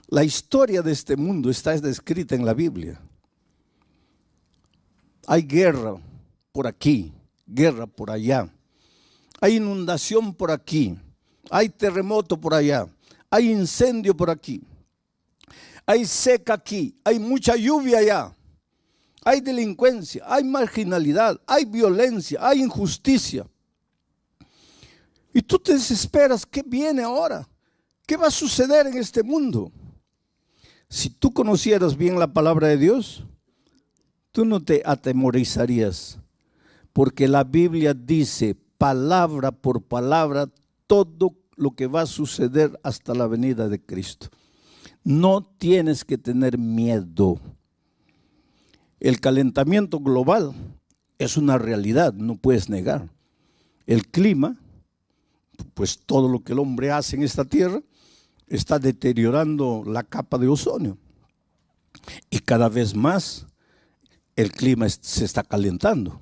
La historia de este mundo está descrita en la Biblia. Hay guerra por aquí, guerra por allá. Hay inundación por aquí, hay terremoto por allá, hay incendio por aquí, hay seca aquí, hay mucha lluvia allá, hay delincuencia, hay marginalidad, hay violencia, hay injusticia. Y tú te desesperas, ¿qué viene ahora? ¿Qué va a suceder en este mundo? Si tú conocieras bien la palabra de Dios, tú no te atemorizarías, porque la Biblia dice palabra por palabra todo lo que va a suceder hasta la venida de Cristo. No tienes que tener miedo. El calentamiento global es una realidad, no puedes negar. El clima, pues todo lo que el hombre hace en esta tierra, está deteriorando la capa de ozono. Y cada vez más el clima se está calentando.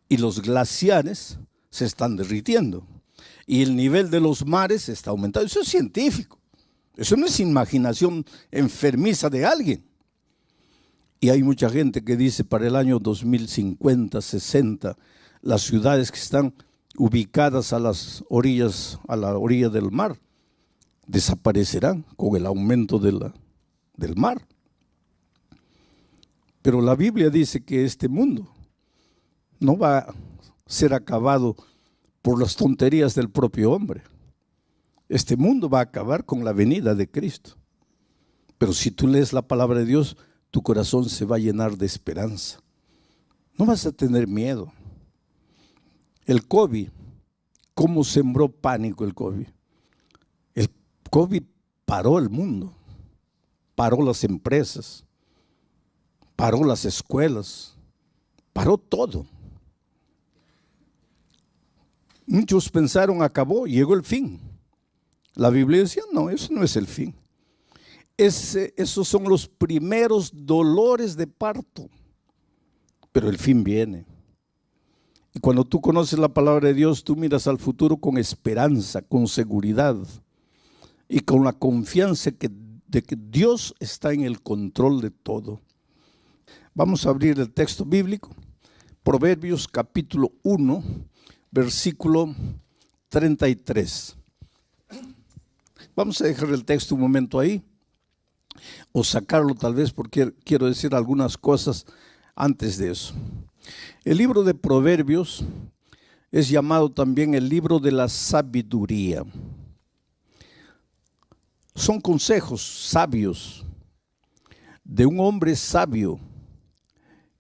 Y los glaciares se están derritiendo. Y el nivel de los mares está aumentando. Eso es científico. Eso no es imaginación enfermiza de alguien. Y hay mucha gente que dice para el año 2050, 60, las ciudades que están ubicadas a las orillas, a la orilla del mar, desaparecerán con el aumento del mar. Pero la Biblia dice que este mundo no va a ser acabado por las tonterías del propio hombre. Este mundo va a acabar con la venida de Cristo. Pero si tú lees la palabra de Dios, tu corazón se va a llenar de esperanza. No vas a tener miedo. El COVID, ¿cómo sembró pánico el COVID? El COVID paró el mundo, paró las empresas, paró las escuelas, paró todo. Muchos pensaron, acabó, llegó el fin. La Biblia decía, no, eso no es el fin. Esos son los primeros dolores de parto, pero el fin viene. Y cuando tú conoces la palabra de Dios, tú miras al futuro con esperanza, con seguridad y con la confianza de que Dios está en el control de todo. Vamos a abrir el texto bíblico, Proverbios capítulo 1, versículo 33. Vamos a dejar el texto un momento ahí, o sacarlo tal vez porque quiero decir algunas cosas antes de eso. El libro de Proverbios es llamado también el libro de la sabiduría. Son consejos sabios de un hombre sabio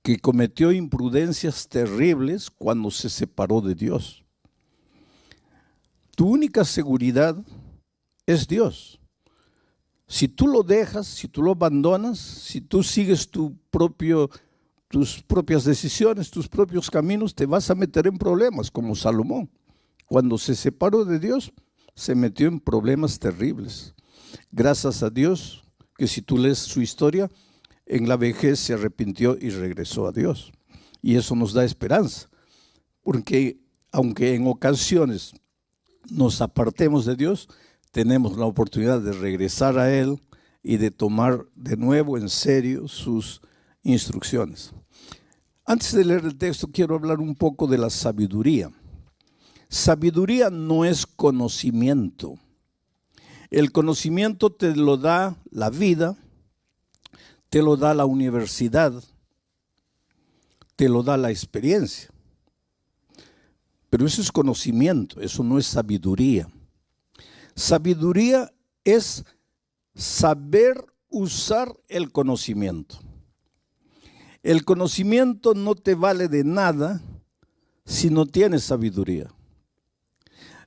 que cometió imprudencias terribles cuando se separó de Dios. Tu única seguridad es Dios. Si tú lo dejas, si tú lo abandonas, si tú sigues tus propias decisiones, tus propios caminos, te vas a meter en problemas, como Salomón. Cuando se separó de Dios, se metió en problemas terribles. Gracias a Dios, que si tú lees su historia, en la vejez se arrepintió y regresó a Dios. Y eso nos da esperanza, porque aunque en ocasiones nos apartemos de Dios, tenemos la oportunidad de regresar a Él y de tomar de nuevo en serio sus instrucciones. Antes de leer el texto, quiero hablar un poco de la sabiduría. Sabiduría no es conocimiento. El conocimiento te lo da la vida, te lo da la universidad, te lo da la experiencia. Pero eso es conocimiento, eso no es sabiduría. Sabiduría es saber usar el conocimiento. El conocimiento no te vale de nada si no tienes sabiduría.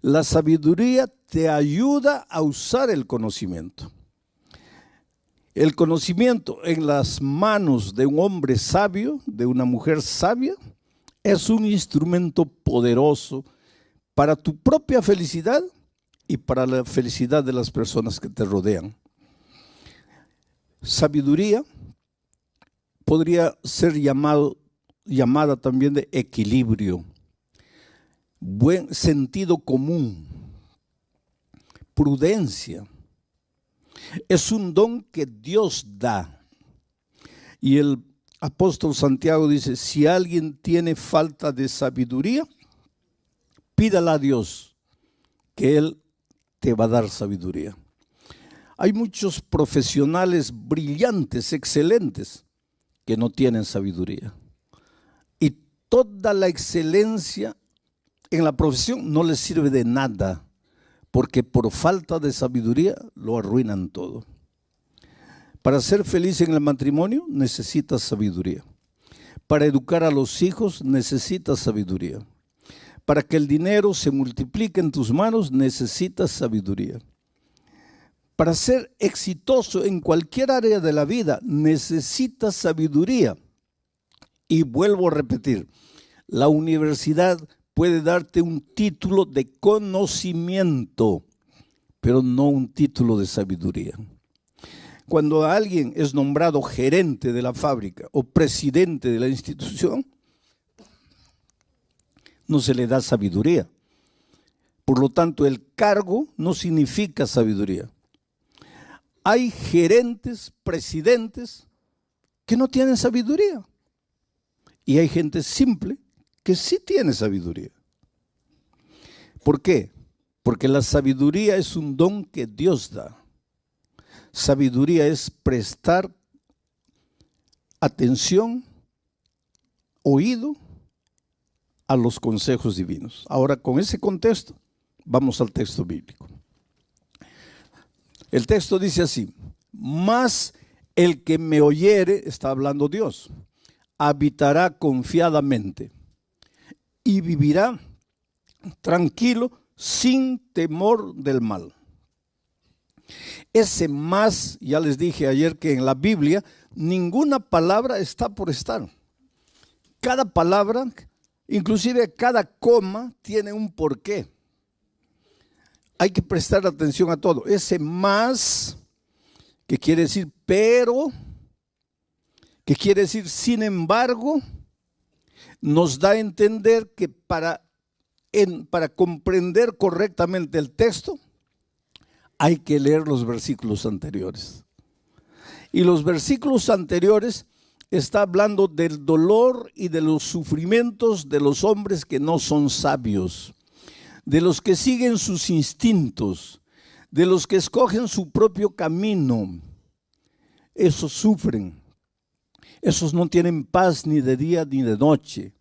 La sabiduría te ayuda a usar el conocimiento. El conocimiento en las manos de un hombre sabio, de una mujer sabia, es un instrumento poderoso para tu propia felicidad y para la felicidad de las personas que te rodean. Sabiduría podría ser llamada también de equilibrio, buen sentido común, prudencia. Es un don que Dios da. Y el apóstol Santiago dice, si alguien tiene falta de sabiduría, pídala a Dios, que Él te va a dar sabiduría. Hay muchos profesionales brillantes, excelentes, que no tienen sabiduría. Y toda la excelencia en la profesión no les sirve de nada, porque por falta de sabiduría lo arruinan todo. Para ser feliz en el matrimonio necesitas sabiduría. Para educar a los hijos necesitas sabiduría. Para que el dinero se multiplique en tus manos necesitas sabiduría. Para ser exitoso en cualquier área de la vida necesitas sabiduría. Y vuelvo a repetir, la universidad puede darte un título de conocimiento, pero no un título de sabiduría. Cuando alguien es nombrado gerente de la fábrica o presidente de la institución, no se le da sabiduría. Por lo tanto, el cargo no significa sabiduría. Hay gerentes, presidentes que no tienen sabiduría. Y hay gente simple que sí tiene sabiduría. ¿Por qué? Porque la sabiduría es un don que Dios da. Sabiduría es prestar atención, oído a los consejos divinos. Ahora, con ese contexto, vamos al texto bíblico. El texto dice así, mas el que me oyere, está hablando Dios, habitará confiadamente y vivirá tranquilo sin temor del mal. Ese más, ya les dije ayer que en la Biblia ninguna palabra está por estar. Cada palabra, inclusive cada coma, tiene un porqué. Hay que prestar atención a todo. Ese más, que quiere decir pero, que quiere decir sin embargo, nos da a entender que para comprender correctamente el texto, hay que leer los versículos anteriores. Y los versículos anteriores está hablando del dolor y de los sufrimientos de los hombres que no son sabios, de los que siguen sus instintos, de los que escogen su propio camino. Esos sufren. Esos no tienen paz ni de día ni de noche.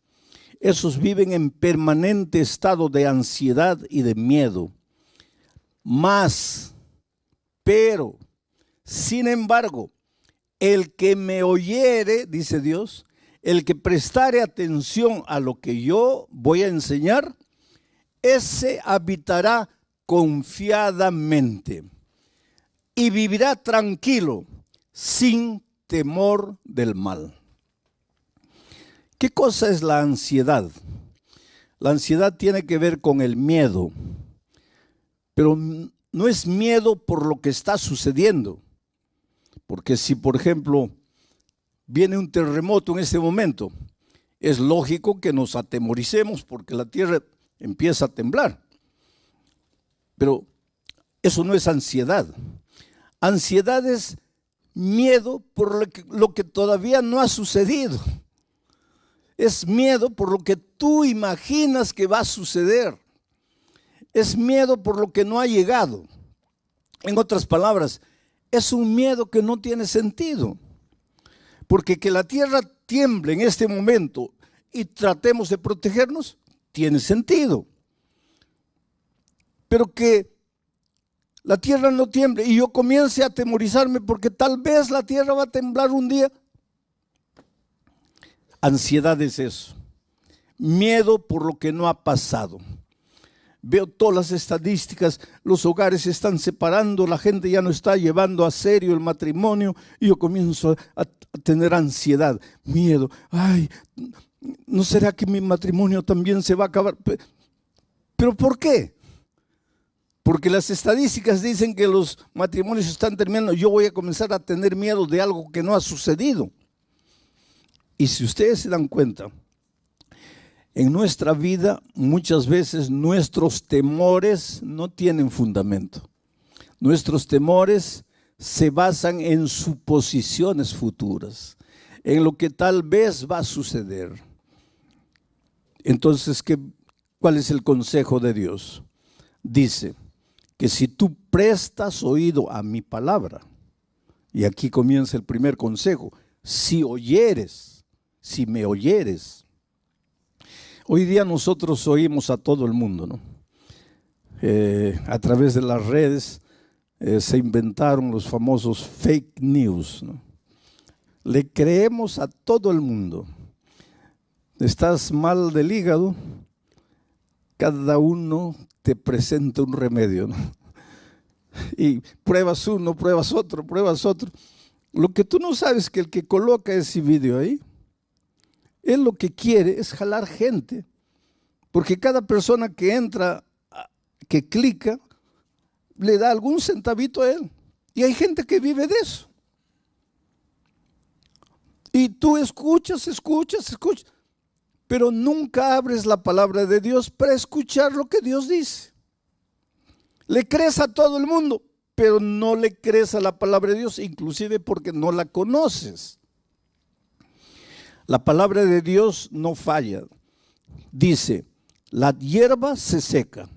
Esos viven en permanente estado de ansiedad y de miedo. Pero, sin embargo, el que me oyere, dice Dios, el que prestare atención a lo que yo voy a enseñar, ese habitará confiadamente y vivirá tranquilo, sin temor del mal. ¿Qué cosa es la ansiedad? La ansiedad tiene que ver con el miedo, pero no es miedo por lo que está sucediendo. Porque si, por ejemplo, viene un terremoto en este momento, es lógico que nos atemoricemos porque la tierra empieza a temblar. Pero eso no es ansiedad. Ansiedad es miedo por lo que todavía no ha sucedido. Es miedo por lo que tú imaginas que va a suceder. Es miedo por lo que no ha llegado. En otras palabras, es un miedo que no tiene sentido. Porque que la tierra tiemble en este momento y tratemos de protegernos, tiene sentido. Pero que la tierra no tiemble y yo comience a atemorizarme porque tal vez la tierra va a temblar un día. Ansiedad es eso. Miedo por lo que no ha pasado. Veo todas las estadísticas, los hogares se están separando, la gente ya no está llevando a serio el matrimonio y yo comienzo a tener ansiedad, miedo. Ay, ¿no será que mi matrimonio también se va a acabar? ¿Pero por qué? Porque las estadísticas dicen que los matrimonios están terminando. Yo voy a comenzar a tener miedo de algo que no ha sucedido. Y si ustedes se dan cuenta, en nuestra vida muchas veces nuestros temores no tienen fundamento. Nuestros temores se basan en suposiciones futuras, en lo que tal vez va a suceder. Entonces, ¿cuál es el consejo de Dios? Dice que si tú prestas oído a mi palabra, y aquí comienza el primer consejo, si me oyeres. Hoy día nosotros oímos a todo el mundo, ¿no? A través de las redes se inventaron los famosos fake news, ¿no? Le creemos a todo el mundo. Estás mal del hígado, cada uno te presenta un remedio, ¿no? Y pruebas uno, pruebas otro. Lo que tú no sabes es que el que coloca ese video ahí, él lo que quiere es jalar gente, porque cada persona que entra, que clica, le da algún centavito a él. Y hay gente que vive de eso. Y tú escuchas, pero nunca abres la palabra de Dios para escuchar lo que Dios dice. Le crees a todo el mundo, pero no le crees a la palabra de Dios, inclusive porque no la conoces. La palabra de Dios no falla. Dice, la hierba se seca,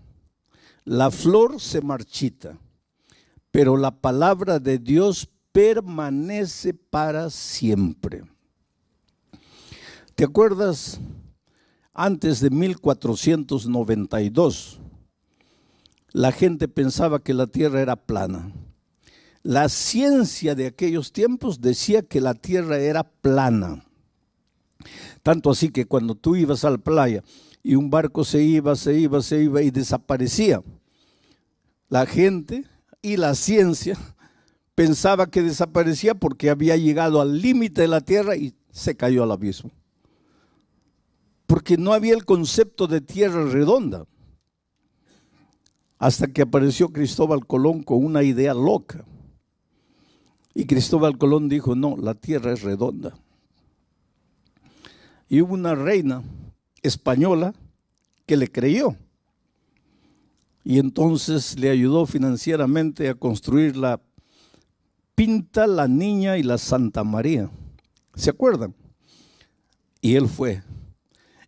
la flor se marchita, pero la palabra de Dios permanece para siempre. ¿Te acuerdas? Antes de 1492, la gente pensaba que la tierra era plana. La ciencia de aquellos tiempos decía que la tierra era plana. Tanto así que cuando tú ibas a la playa y un barco se iba y desaparecía, la gente y la ciencia pensaba que desaparecía porque había llegado al límite de la tierra y se cayó al abismo. Porque no había el concepto de tierra redonda. Hasta que apareció Cristóbal Colón con una idea loca. Y Cristóbal Colón dijo, no, la tierra es redonda. Y hubo una reina española que le creyó. Y entonces le ayudó financieramente a construir la Pinta, la Niña y la Santa María. ¿Se acuerdan? Y él fue.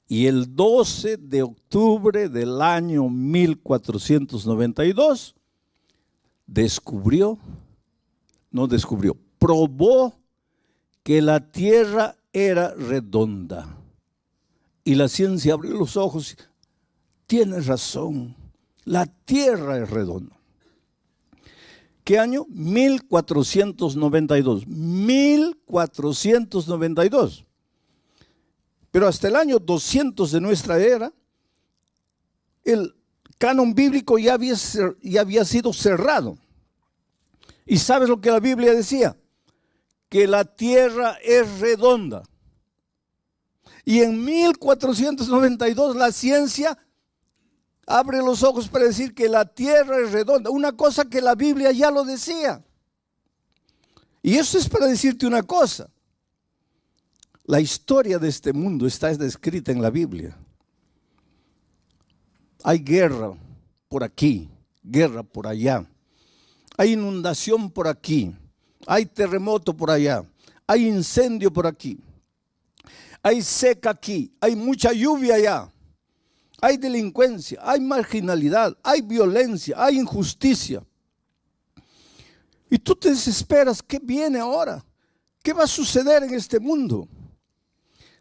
Y el 12 de octubre del año 1492 probó que la tierra era redonda. Y la ciencia abrió los ojos. Tienes razón, la tierra es redonda. ¿Qué año? 1492. 1492. Pero hasta el año 200 de nuestra era, el canon bíblico ya había sido cerrado. ¿Y sabes lo que la Biblia decía? Que la tierra es redonda. Y en 1492 la ciencia abre los ojos para decir que la tierra es redonda. Una cosa que la Biblia ya lo decía. Y eso es para decirte una cosa. La historia de este mundo está descrita en la Biblia. Hay guerra por aquí, guerra por allá. Hay inundación por aquí, hay terremoto por allá, hay incendio por aquí, hay seca aquí, hay mucha lluvia allá, hay delincuencia, hay marginalidad, hay violencia, hay injusticia. Y tú te desesperas, ¿qué viene ahora? ¿Qué va a suceder en este mundo?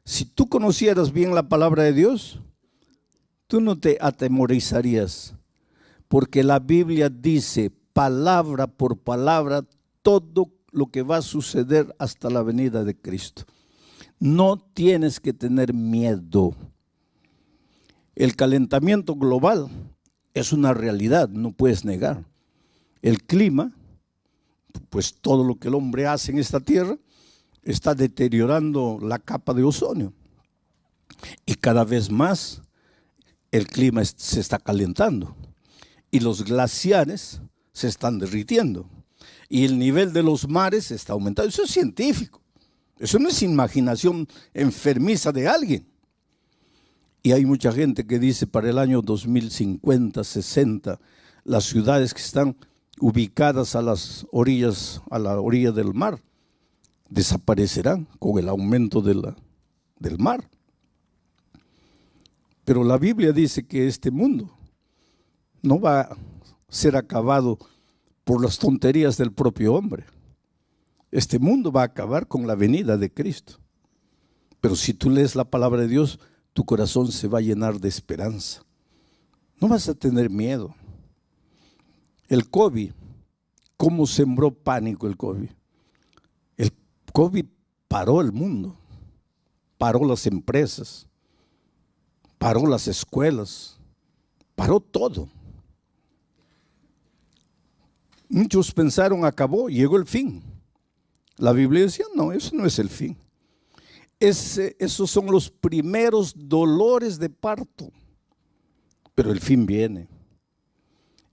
Si tú conocieras bien la palabra de Dios, tú no te atemorizarías, porque la Biblia dice palabra por palabra todo lo que va a suceder hasta la venida de Cristo. No tienes que tener miedo. El calentamiento global es una realidad, no puedes negar. El clima, pues todo lo que el hombre hace en esta tierra, está deteriorando la capa de ozono. Y cada vez más el clima se está calentando. Y los glaciares se están derritiendo. Y el nivel de los mares está aumentando. Eso es científico. Eso no es imaginación enfermiza de alguien. Y hay mucha gente que dice para el año 2050, 60, las ciudades que están ubicadas a las orillas, a la orilla del mar, desaparecerán con el aumento del mar. Pero la Biblia dice que este mundo no va a ser acabado por las tonterías del propio hombre. Este mundo va a acabar con la venida de Cristo. Pero si tú lees la palabra de Dios, tu corazón se va a llenar de esperanza. No vas a tener miedo. El COVID, ¿cómo sembró pánico el COVID? El COVID paró el mundo, paró las empresas, paró las escuelas, paró todo. Muchos pensaron, acabó, llegó el fin. La Biblia decía, no, eso no es el fin. Esos son los primeros dolores de parto, pero el fin viene.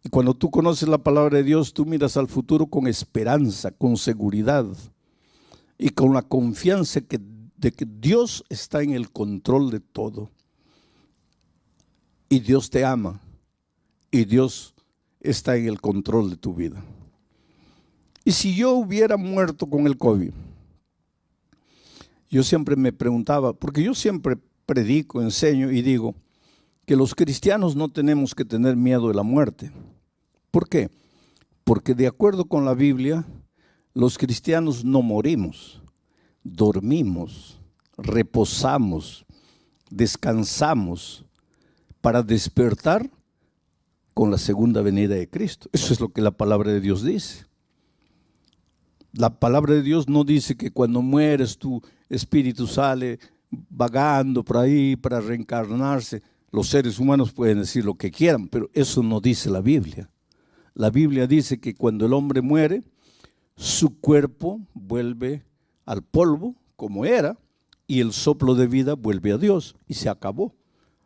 Y cuando tú conoces la palabra de Dios, tú miras al futuro con esperanza, con seguridad y con la confianza de que Dios está en el control de todo. Y Dios te ama y Dios está en el control de tu vida. Y si yo hubiera muerto con el COVID, yo siempre me preguntaba, porque yo siempre predico, enseño y digo que los cristianos no tenemos que tener miedo de la muerte. ¿Por qué? Porque de acuerdo con la Biblia, los cristianos no morimos, dormimos, reposamos, descansamos para despertar con la segunda venida de Cristo. Eso es lo que la palabra de Dios dice. La palabra de Dios no dice que cuando mueres tu espíritu sale vagando por ahí para reencarnarse. Los seres humanos pueden decir lo que quieran, pero eso no dice la Biblia. La Biblia dice que cuando el hombre muere, su cuerpo vuelve al polvo como era y el soplo de vida vuelve a Dios y se acabó.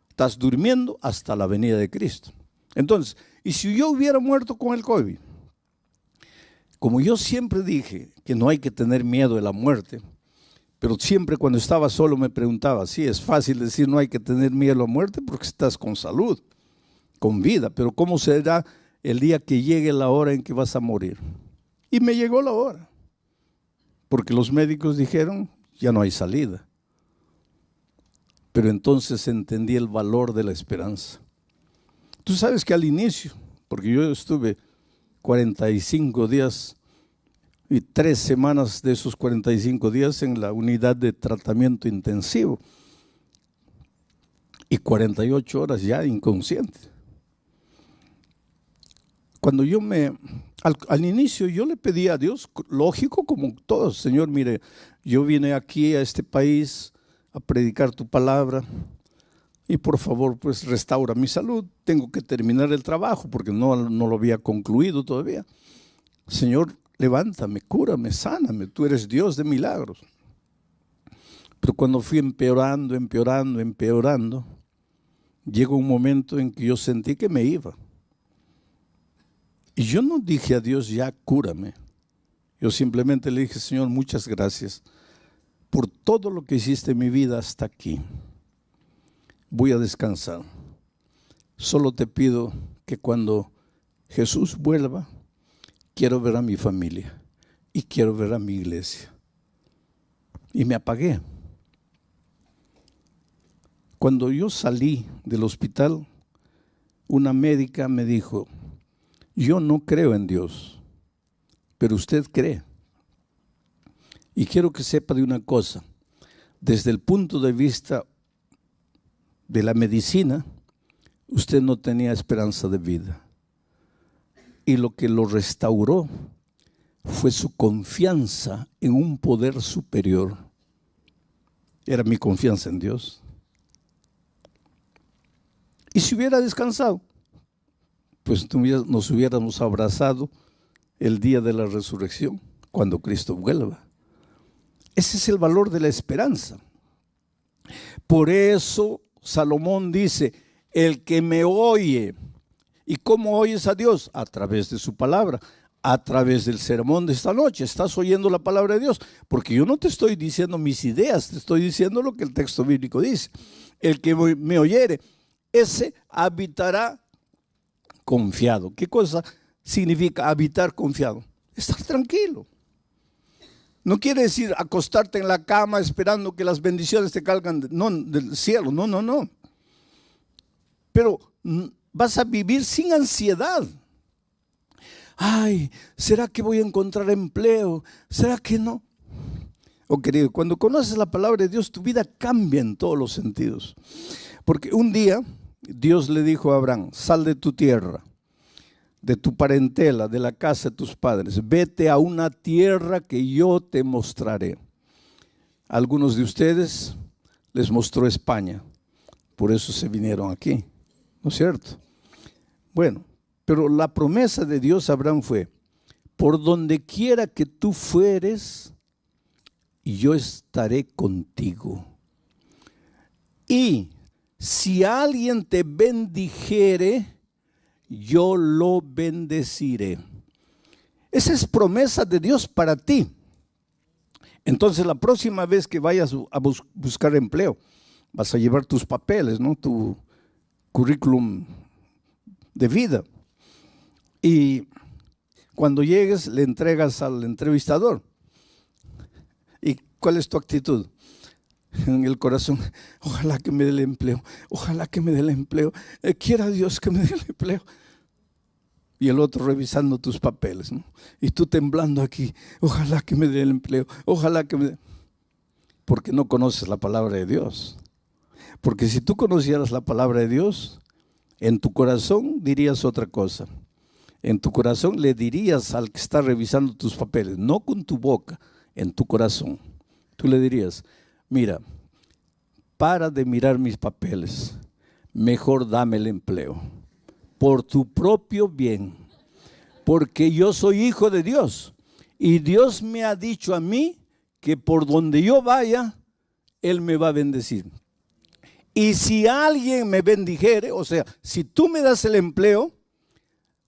Estás durmiendo hasta la venida de Cristo. Entonces, ¿y si yo hubiera muerto con el COVID? Como yo siempre dije que no hay que tener miedo de la muerte, pero siempre cuando estaba solo me preguntaba, sí, es fácil decir no hay que tener miedo a la muerte porque estás con salud, con vida, pero ¿cómo será el día que llegue la hora en que vas a morir? Y me llegó la hora, porque los médicos dijeron, ya no hay salida. Pero entonces entendí el valor de la esperanza. Tú sabes que al inicio, porque yo estuve 45 días y 3 semanas de esos 45 días en la unidad de tratamiento intensivo y 48 horas ya inconsciente. Cuando yo al inicio yo le pedí a Dios, lógico como todos, Señor, mire, yo vine aquí a este país a predicar tu palabra y por favor pues restaura mi salud, tengo que terminar el trabajo porque no lo había concluido todavía. Señor, levántame, cúrame, sáname, tú eres Dios de milagros. Pero cuando fui empeorando, llegó un momento en que yo sentí que me iba. Y yo no dije a Dios, ya cúrame. Yo simplemente le dije, Señor, muchas gracias por todo lo que hiciste en mi vida hasta aquí. Voy a descansar. Solo te pido que cuando Jesús vuelva, quiero ver a mi familia y quiero ver a mi iglesia. Y me apagué. Cuando yo salí del hospital, una médica me dijo, yo no creo en Dios, pero usted cree. Y quiero que sepa de una cosa, desde el punto de vista de la medicina, usted no tenía esperanza de vida. Y lo que lo restauró fue su confianza en un poder superior. Era mi confianza en Dios. Y si hubiera descansado, pues nos hubiéramos abrazado el día de la resurrección, cuando Cristo vuelva. Ese es el valor de la esperanza. Por eso Salomón dice, el que me oye. ¿Y cómo oyes a Dios? A través de su palabra, a través del sermón de esta noche. Estás oyendo la palabra de Dios, porque yo no te estoy diciendo mis ideas, te estoy diciendo lo que el texto bíblico dice. El que me oyere, ese habitará confiado. ¿Qué cosa significa habitar confiado. Estar tranquilo. No quiere decir acostarte en la cama esperando que las bendiciones te caigan del cielo. No, no, no. Pero vas a vivir sin ansiedad. Ay, ¿será que voy a encontrar empleo? ¿Será que no? Oh, querido, cuando conoces la palabra de Dios, tu vida cambia en todos los sentidos. Porque un día Dios le dijo a Abraham: sal de tu tierra, de tu parentela, de la casa de tus padres, vete a una tierra que yo te mostraré. A algunos de ustedes les mostró España, por eso se vinieron aquí, ¿no es cierto? Bueno, pero la promesa de Dios a Abraham fue: por donde quiera que tú fueres, yo estaré contigo. Y si alguien te bendijere, yo lo bendeciré. Esa es promesa de Dios para ti. Entonces, la próxima vez que vayas a buscar empleo, vas a llevar tus papeles, ¿no? Tu currículum de vida. Y cuando llegues, le entregas al entrevistador. ¿Y cuál es tu actitud? En el corazón: ojalá que me dé el empleo, ojalá que me dé el empleo, quiera Dios que me dé el empleo. Y el otro revisando tus papeles, ¿no? Y tú temblando aquí: ojalá que me dé el empleo, ojalá que me dé. Porque no conoces la palabra de Dios. Porque si tú conocieras la palabra de Dios, en tu corazón dirías otra cosa. En tu corazón le dirías al que está revisando tus papeles, no con tu boca, en tu corazón. Tú le dirías: mira, para de mirar mis papeles, mejor dame el empleo, por tu propio bien, porque yo soy hijo de Dios, y Dios me ha dicho a mí que por donde yo vaya, Él me va a bendecir. Y si alguien me bendijere, o sea, si tú me das el empleo,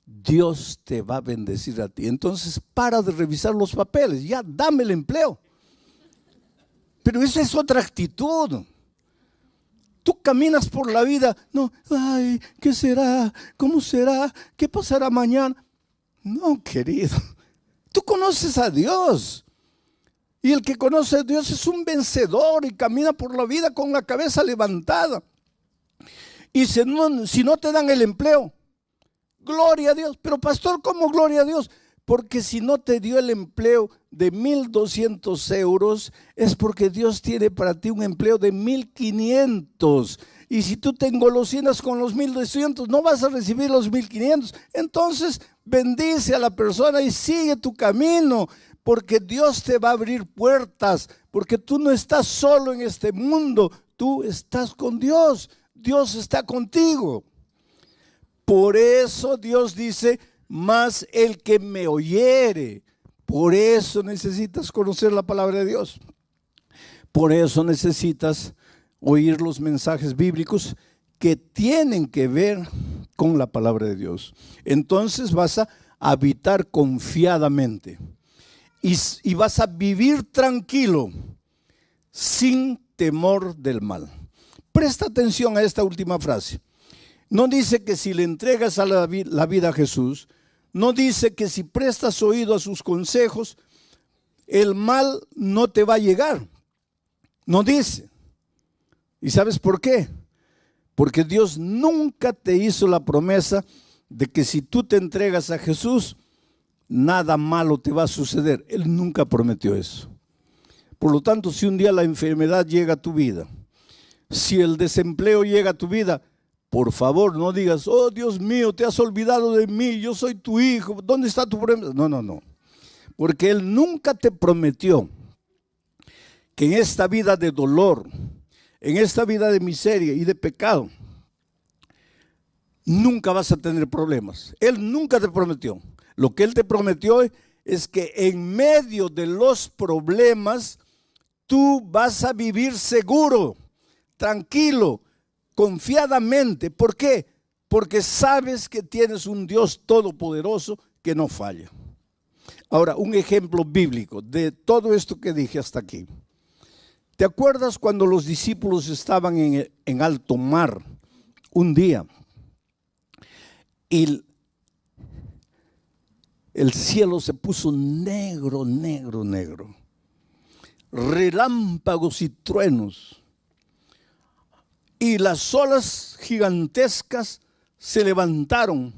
Dios te va a bendecir a ti. Entonces, para de revisar los papeles, ya dame el empleo. Pero esa es otra actitud. Tú caminas por la vida, no, ay, ¿qué será? ¿Cómo será? ¿Qué pasará mañana? No, querido, tú conoces a Dios. Y el que conoce a Dios es un vencedor y camina por la vida con la cabeza levantada. Y si no te dan el empleo, gloria a Dios. Pero pastor, ¿cómo gloria a Dios? Porque si no te dio el empleo de 1,200 euros, es porque Dios tiene para ti un empleo de 1,500. Y si tú te engolosinas con los 1,200, no vas a recibir los 1,500. Entonces, bendice a la persona y sigue tu camino, porque Dios te va a abrir puertas, porque tú no estás solo en este mundo, tú estás con Dios. Dios está contigo. Por eso Dios dice: mas el que me oyere. Por eso necesitas conocer la palabra de Dios. Por eso necesitas oír los mensajes bíblicos que tienen que ver con la palabra de Dios. Entonces vas a habitar confiadamente y vas a vivir tranquilo, sin temor del mal. Presta atención a esta última frase. No dice que si le entregas la vida a Jesús, no dice que si prestas oído a sus consejos, el mal no te va a llegar. No dice. ¿Y sabes por qué? Porque Dios nunca te hizo la promesa de que si tú te entregas a Jesús, nada malo te va a suceder. Él nunca prometió eso. Por lo tanto, si un día la enfermedad llega a tu vida, si el desempleo llega a tu vida, por favor, no digas: oh Dios mío, te has olvidado de mí, yo soy tu hijo, ¿dónde está tu promesa? No, no, no. Porque Él nunca te prometió que en esta vida de dolor, en esta vida de miseria y de pecado, nunca vas a tener problemas. Él nunca te prometió. Lo que Él te prometió es que en medio de los problemas, tú vas a vivir seguro, tranquilo, confiadamente. ¿Por qué? Porque sabes que tienes un Dios todopoderoso que no falla. Ahora, un ejemplo bíblico de todo esto que dije hasta aquí. ¿Te acuerdas cuando los discípulos estaban en alto mar un día? Y el cielo se puso negro, negro, negro. Relámpagos y truenos. Y las olas gigantescas se levantaron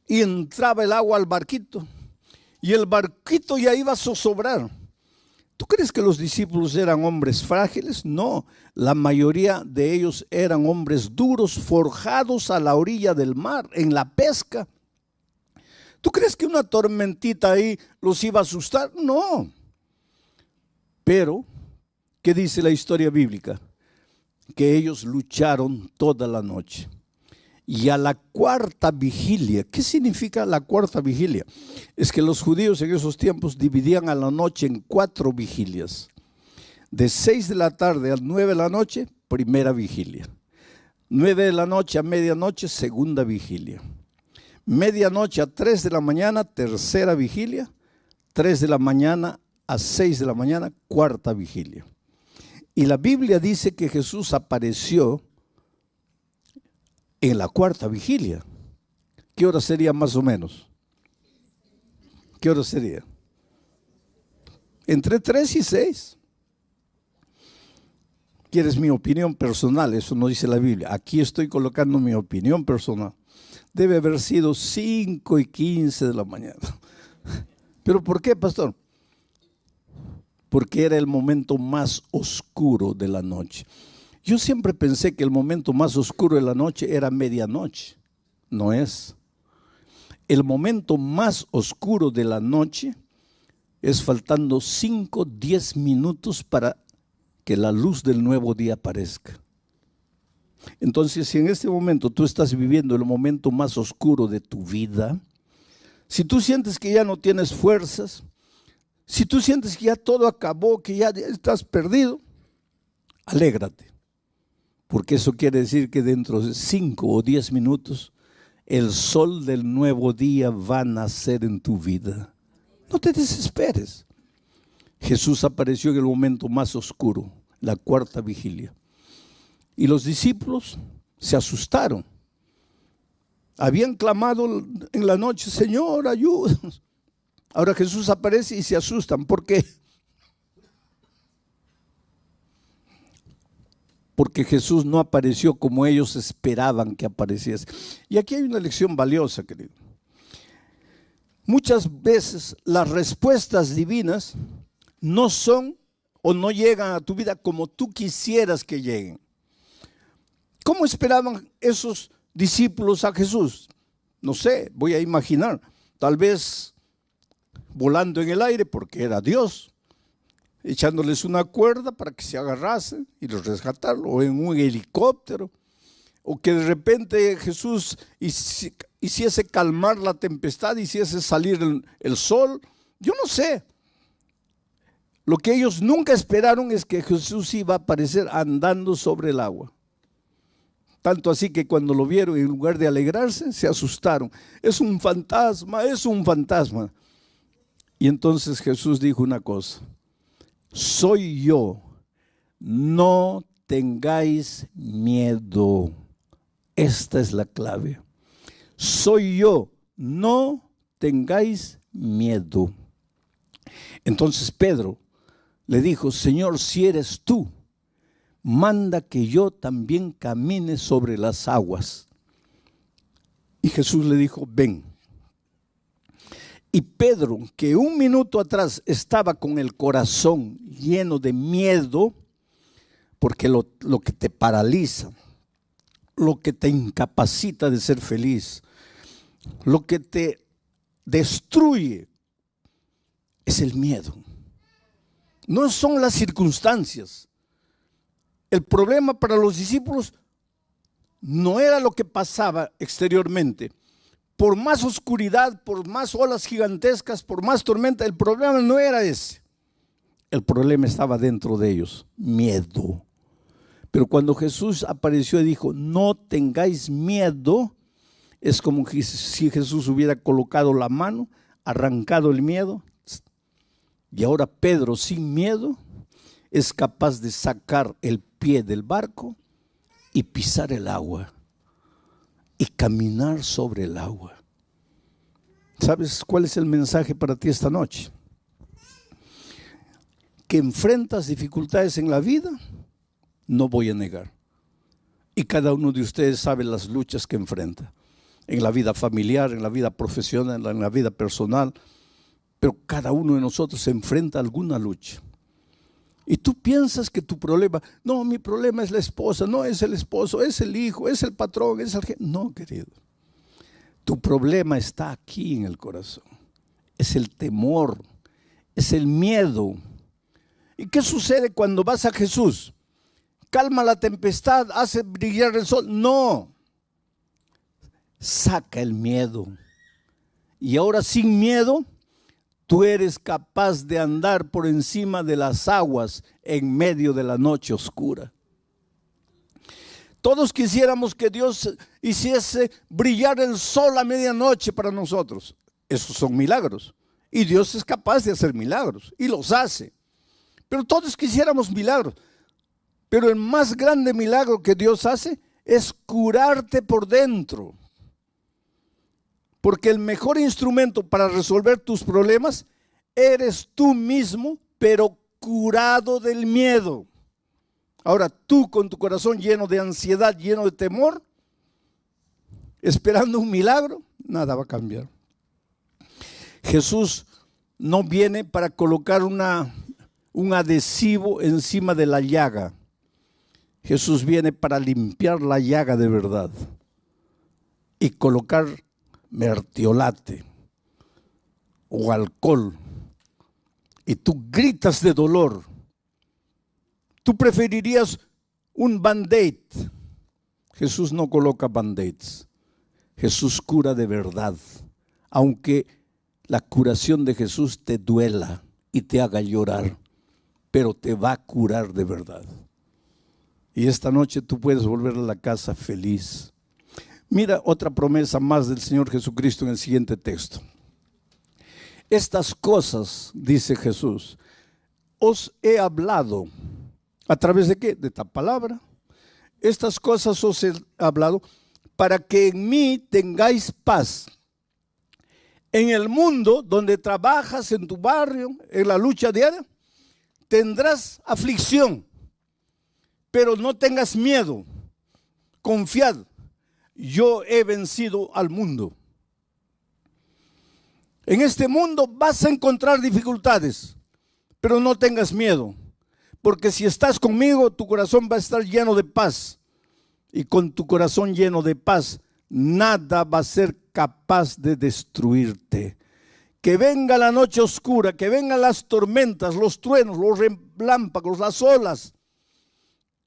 y entraba el agua al barquito. Y el barquito ya iba a zozobrar. ¿Tú crees que los discípulos eran hombres frágiles? No, la mayoría de ellos eran hombres duros, forjados a la orilla del mar, en la pesca. ¿Tú crees que una tormentita ahí los iba a asustar? No. Pero, ¿qué dice la historia bíblica? Que ellos lucharon toda la noche. Y a la cuarta vigilia, ¿qué significa la cuarta vigilia? Es que los judíos en esos tiempos dividían a la noche en 4 vigilias. De 6 de la tarde a 9 de la noche, primera vigilia. 9 de la noche a medianoche, segunda vigilia. Medianoche a 3 de la mañana, tercera vigilia. 3 de la mañana a 6 de la mañana, cuarta vigilia. Y la Biblia dice que Jesús apareció en la cuarta vigilia. ¿Qué hora sería más o menos? ¿Qué hora sería? Entre 3 y 6. ¿Quieres mi opinión personal? Eso no dice la Biblia. Aquí estoy colocando mi opinión personal. Debe haber sido 5 y 15 de la mañana. ¿Pero por qué, pastor? Porque era el momento más oscuro de la noche. Yo siempre pensé que el momento más oscuro de la noche era medianoche. No es. El momento más oscuro de la noche es faltando 5, 10 minutos para que la luz del nuevo día aparezca. Entonces, si en este momento tú estás viviendo el momento más oscuro de tu vida, si tú sientes que ya no tienes fuerzas, si tú sientes que ya todo acabó, que ya estás perdido, alégrate. Porque eso quiere decir que dentro de 5 o 10 minutos el sol del nuevo día va a nacer en tu vida. No te desesperes. Jesús apareció en el momento más oscuro, la cuarta vigilia. Y los discípulos se asustaron. Habían clamado en la noche, Señor, ayúdanos. Ahora Jesús aparece y se asustan. ¿Por qué? Porque Jesús no apareció como ellos esperaban que apareciese. Y aquí hay una lección valiosa, querido. Muchas veces las respuestas divinas no son o no llegan a tu vida como tú quisieras que lleguen. ¿Cómo esperaban esos discípulos a Jesús? No sé, voy a imaginar. Tal vez volando en el aire porque era Dios, echándoles una cuerda para que se agarrasen y los rescataron, o en un helicóptero, o que de repente Jesús hiciese calmar la tempestad, hiciese salir el sol. Yo no sé. Lo que ellos nunca esperaron es que Jesús iba a aparecer andando sobre el agua. Tanto así que cuando lo vieron, en lugar de alegrarse, se asustaron. Es un fantasma, es un fantasma. Y entonces Jesús dijo una cosa: soy yo, no tengáis miedo. Esta es la clave. Soy yo, no tengáis miedo. Entonces Pedro le dijo: Señor, si eres tú, manda que yo también camine sobre las aguas. Y Jesús le dijo: ven. Y Pedro, que un minuto atrás estaba con el corazón lleno de miedo, porque lo que te paraliza, lo que te incapacita de ser feliz, lo que te destruye, es el miedo. No son las circunstancias. El problema para los discípulos no era lo que pasaba exteriormente. Por más oscuridad, por más olas gigantescas, por más tormenta, el problema no era ese. El problema estaba dentro de ellos, miedo. Pero cuando Jesús apareció y dijo: no tengáis miedo, es como si Jesús hubiera colocado la mano, arrancado el miedo. Y ahora Pedro, sin miedo, es capaz de sacar el pie del barco y pisar el agua y caminar sobre el agua. ¿Sabes cuál es el mensaje para ti esta noche? Que enfrentas dificultades en la vida, no voy a negar. Y cada uno de ustedes sabe las luchas que enfrenta. En la vida familiar, en la vida profesional, en la vida personal. Pero cada uno de nosotros se enfrenta a alguna lucha. Y tú piensas que tu problema, no, mi problema es la esposa, no es el esposo, es el hijo, es el patrón, es el jefe. No, querido. Tu problema está aquí en el corazón. Es el temor, es el miedo. ¿Y qué sucede cuando vas a Jesús? Calma la tempestad, hace brillar el sol. No. Saca el miedo. Y ahora sin miedo, tú eres capaz de andar por encima de las aguas en medio de la noche oscura. Todos quisiéramos que Dios hiciese brillar el sol a medianoche para nosotros. Esos son milagros. Y Dios es capaz de hacer milagros. Y los hace. Pero todos quisiéramos milagros. Pero el más grande milagro que Dios hace es curarte por dentro. Porque el mejor instrumento para resolver tus problemas eres tú mismo, pero curado del miedo. Ahora tú con tu corazón lleno de ansiedad, lleno de temor, esperando un milagro, nada va a cambiar. Jesús no viene para colocar un adhesivo encima de la llaga. Jesús viene para limpiar la llaga de verdad y colocar mertiolate o alcohol. Y tú gritas de dolor. Tú preferirías un band-aid. Jesús no coloca band-aids. Jesús cura de verdad. Aunque la curación de Jesús te duela y te haga llorar, pero te va a curar de verdad. Y esta noche tú puedes volver a la casa feliz. Mira otra promesa más del Señor Jesucristo en el siguiente texto. Estas cosas, dice Jesús, os he hablado. ¿A través de qué? De esta palabra. Estas cosas os he hablado para que en mí tengáis paz. En el mundo donde trabajas, en tu barrio, en la lucha diaria, tendrás aflicción. Pero no tengas miedo. Confiad. Yo he vencido al mundo. En este mundo vas a encontrar dificultades, pero no tengas miedo, porque si estás conmigo, tu corazón va a estar lleno de paz. Y con tu corazón lleno de paz, nada va a ser capaz de destruirte. Que venga la noche oscura, que vengan las tormentas, los truenos, los relámpagos, las olas.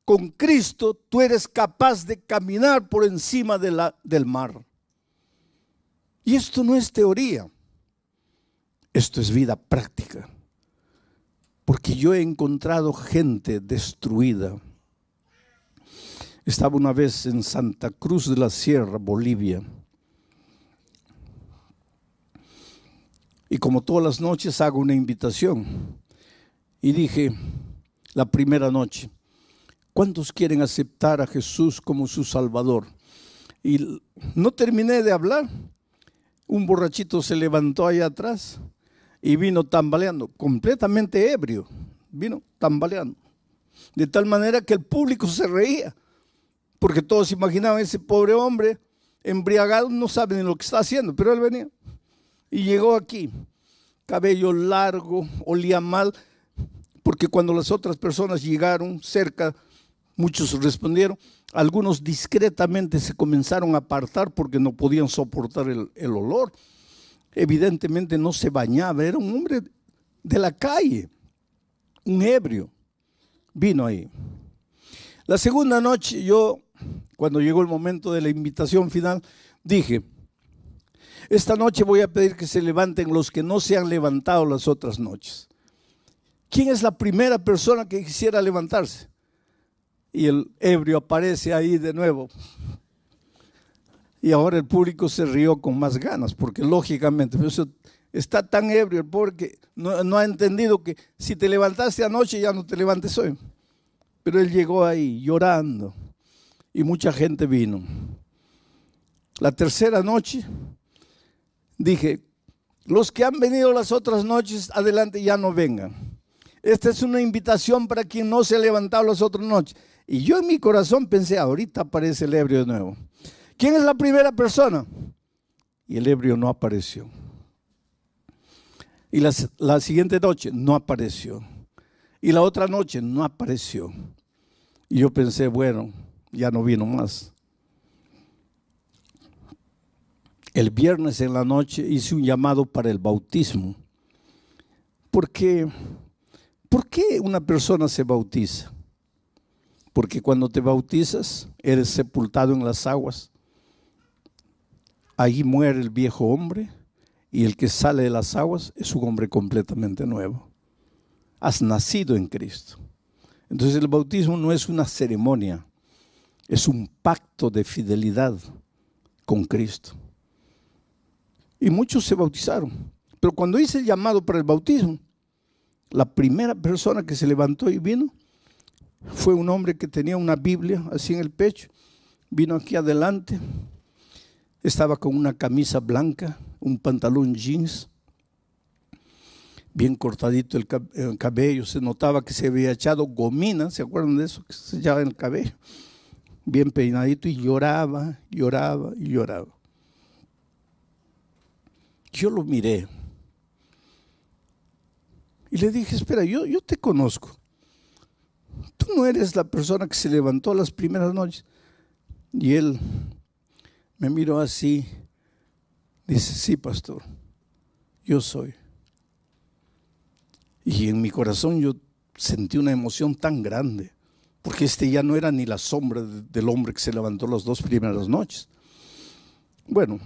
Con Cristo tú eres capaz de caminar por encima del mar. Y esto no es teoría. Esto es vida práctica. Porque yo he encontrado gente destruida. Estaba una vez en Santa Cruz de la Sierra, Bolivia. Y como todas las noches hago una invitación. Y dije, la primera noche, ¿cuántos quieren aceptar a Jesús como su Salvador? Y no terminé de hablar. Un borrachito se levantó allá atrás y vino tambaleando, completamente ebrio, vino tambaleando. De tal manera que el público se reía, porque todos imaginaban ese pobre hombre embriagado, no sabe ni lo que está haciendo, pero él venía. Y llegó aquí, cabello largo, olía mal, porque cuando las otras personas llegaron cerca, muchos respondieron, algunos discretamente se comenzaron a apartar porque no podían soportar el olor. Evidentemente no se bañaba, era un hombre de la calle, un ebrio. Vino ahí. La segunda noche yo, cuando llegó el momento de la invitación final, dije, esta noche voy a pedir que se levanten los que no se han levantado las otras noches. ¿Quién es la primera persona que quisiera levantarse? Y el ebrio aparece ahí de nuevo. Y ahora el público se rió con más ganas, porque lógicamente está tan ebrio el pobre que no ha entendido que si te levantaste anoche ya no te levantes hoy. Pero él llegó ahí llorando y mucha gente vino. La tercera noche dije, Los que han venido las otras noches, adelante, ya no vengan. Esta es una invitación para quien no se ha levantado las otras noches. Y yo en mi corazón pensé, ahorita aparece el ebrio de nuevo. ¿Quién es la primera persona? Y el ebrio no apareció. Y la siguiente noche no apareció. Y la otra noche no apareció. Y yo pensé, bueno, ya no vino más. El viernes en la noche hice un llamado para el bautismo. ¿Por qué una persona se bautiza? Porque cuando te bautizas, eres sepultado en las aguas. Ahí muere el viejo hombre y el que sale de las aguas es un hombre completamente nuevo. Has nacido en Cristo. Entonces el bautismo no es una ceremonia, es un pacto de fidelidad con Cristo. Y muchos se bautizaron. Pero cuando hice el llamado para el bautismo, la primera persona que se levantó y vino fue un hombre que tenía una Biblia así en el pecho. Vino aquí adelante, estaba con una camisa blanca, un pantalón jeans, bien cortadito el cabello, se notaba que se había echado gomina, ¿se acuerdan de eso? Que se echaba en el cabello, bien peinadito, y lloraba, lloraba y lloraba. Yo lo miré y le dije, espera, yo te conozco. Tú no eres la persona que se levantó las primeras noches. Y él me miró así, dice, sí, pastor, yo soy. Y en mi corazón yo sentí una emoción tan grande, porque ya no era ni la sombra del hombre que se levantó las 2 primeras noches. Bueno,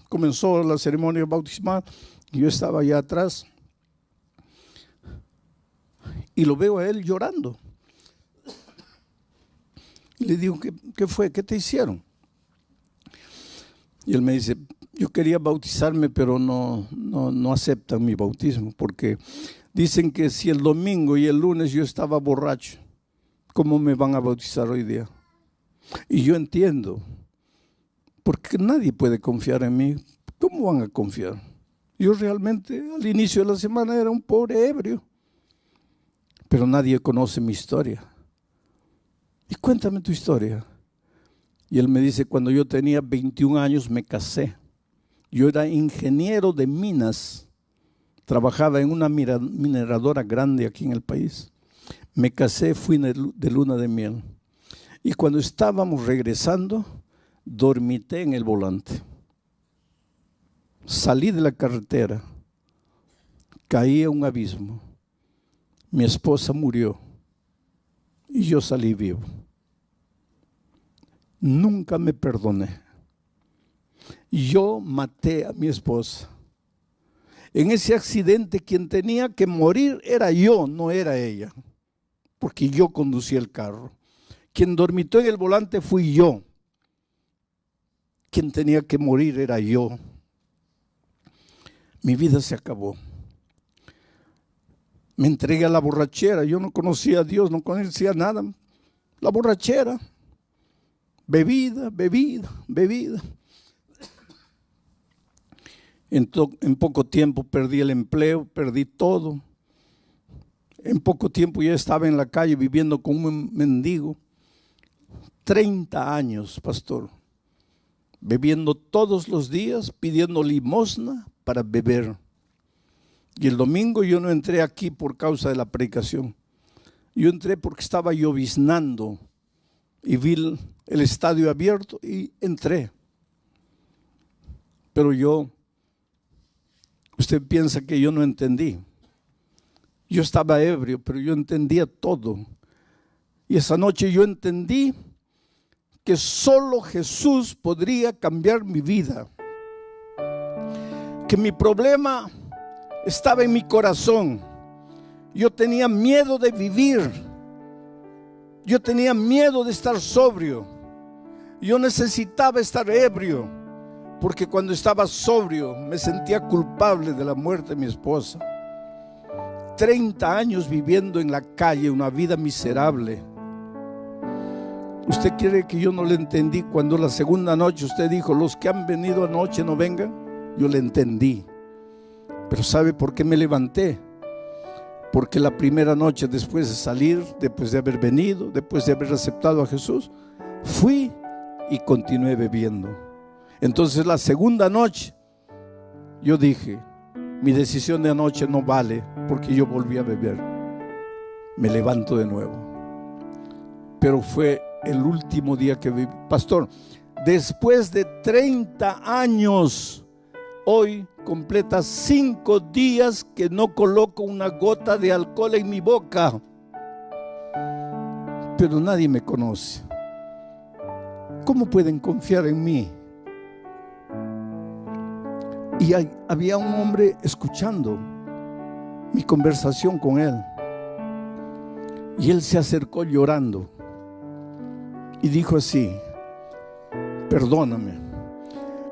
comenzó la ceremonia bautismal, y yo estaba allá atrás, y lo veo a él llorando. Y le digo, ¿qué fue? ¿Qué te hicieron? Y él me dice, yo quería bautizarme, pero no aceptan mi bautismo, porque dicen que si el domingo y el lunes yo estaba borracho, ¿cómo me van a bautizar hoy día? Y yo entiendo, porque nadie puede confiar en mí. ¿Cómo van a confiar? Yo realmente al inicio de la semana era un pobre ebrio, pero nadie conoce mi historia. Y cuéntame tu historia. Y él me dice, cuando yo tenía 21 años me casé. Yo era ingeniero de minas, trabajaba en una mineradora grande aquí en el país. Me casé, fui de luna de miel. Y cuando estábamos regresando, dormité en el volante. Salí de la carretera, caí a un abismo. Mi esposa murió y yo salí vivo. Nunca me perdoné. Yo maté a mi esposa. En ese accidente quien tenía que morir era yo, no era ella, porque yo conducía el carro. Quien dormitó en el volante fui yo. Quien tenía que morir era yo. Mi vida se acabó. Me entregué a la borrachera. Yo no conocía a Dios, no conocía nada. La borrachera. Bebida. En poco tiempo perdí el empleo, perdí todo. En poco tiempo ya estaba en la calle viviendo como un mendigo. 30 años, pastor, bebiendo todos los días, pidiendo limosna para beber. Y el domingo yo no entré aquí por causa de la predicación. Yo entré porque estaba lloviznando y vi el estadio abierto y entré. Pero usted piensa que yo no entendí. Yo estaba ebrio, pero yo entendía todo. Y esa noche yo entendí que solo Jesús podría cambiar mi vida. Que mi problema estaba en mi corazón. Yo tenía miedo de vivir. Yo tenía miedo de estar sobrio. Yo necesitaba estar ebrio, porque cuando estaba sobrio me sentía culpable de la muerte de mi esposa. 30 años viviendo en la calle, una vida miserable. ¿Usted quiere que yo no le entendí cuando la segunda noche usted dijo, los que han venido anoche no vengan? Yo le entendí. Pero ¿sabe por qué me levanté? Porque la primera noche, después de salir, después de haber venido, después de haber aceptado a Jesús, fui y continué bebiendo. Entonces la segunda noche yo dije, mi decisión de anoche no vale, porque yo volví a beber. Me levanto de nuevo. Pero fue el último día que viví. Pastor, después de 30 años, hoy completa 5 días que no coloco una gota de alcohol en mi boca. Pero nadie me conoce. ¿Cómo pueden confiar en mí? Y había un hombre escuchando mi conversación con él. Y él se acercó llorando y dijo así: perdóname,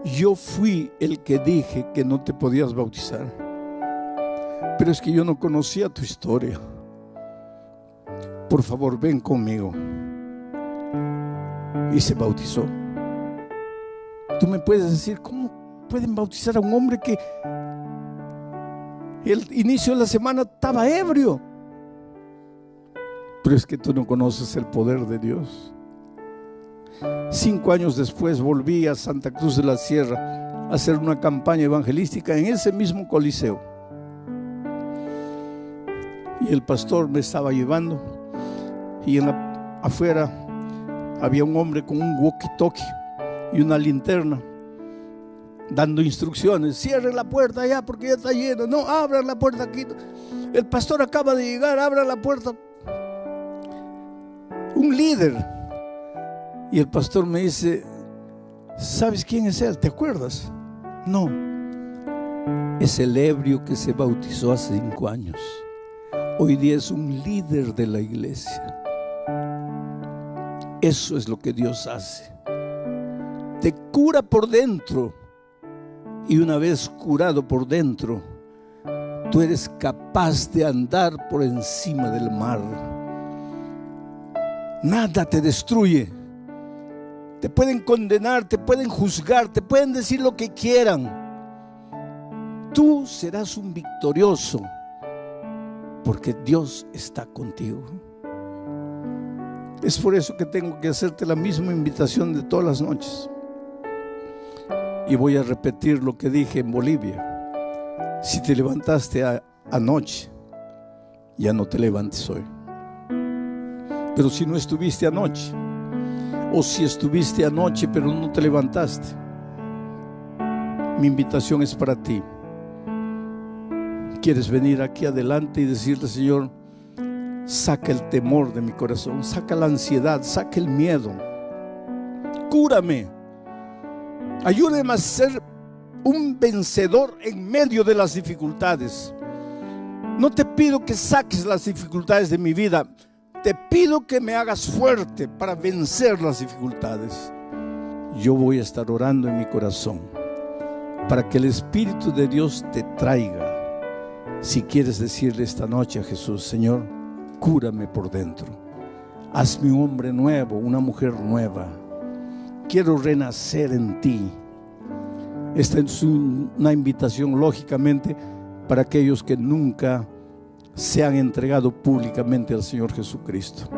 yo fui el que dije que no te podías bautizar, pero es que yo no conocía tu historia. Por favor, ven conmigo. Y se bautizó. Tú me puedes decir, ¿cómo pueden bautizar a un hombre que el inicio de la semana estaba ebrio? Pero es que tú no conoces el poder de Dios. 5 años después volví a Santa Cruz de la Sierra a hacer una campaña evangelística en ese mismo coliseo. Y el pastor me estaba llevando, y afuera había un hombre con un walkie-talkie y una linterna dando instrucciones: cierre la puerta allá porque ya está lleno, no, abran la puerta aquí, el pastor acaba de llegar, abran la puerta. Un líder. Y el pastor me dice: ¿sabes quién es él? ¿Te acuerdas? No, es el ebrio que se bautizó hace 5 años. Hoy día es un líder de la iglesia. Eso es lo que Dios hace. Te cura por dentro, y una vez curado por dentro, tú eres capaz de andar por encima del mar. Nada te destruye. Te pueden condenar, te pueden juzgar, te pueden decir lo que quieran. Tú serás un victorioso, porque Dios está contigo. Es por eso que tengo que hacerte la misma invitación de todas las noches. Y voy a repetir lo que dije en Bolivia: si te levantaste anoche, ya no te levantes hoy. Pero si no estuviste anoche, o si estuviste anoche pero no te levantaste, mi invitación es para ti. ¿Quieres venir aquí adelante y decirle: Señor, saca el temor de mi corazón, saca la ansiedad, saca el miedo, cúrame, ayúdame a ser un vencedor en medio de las dificultades? No te pido que saques las dificultades de mi vida, te pido que me hagas fuerte para vencer las dificultades. Yo voy a estar orando en mi corazón para que el Espíritu de Dios te traiga. Si quieres decirle esta noche a Jesús: Señor, cúrame por dentro, hazme un hombre nuevo, una mujer nueva, quiero renacer en ti. Esta es una invitación, lógicamente, para aquellos que nunca se han entregado públicamente al Señor Jesucristo.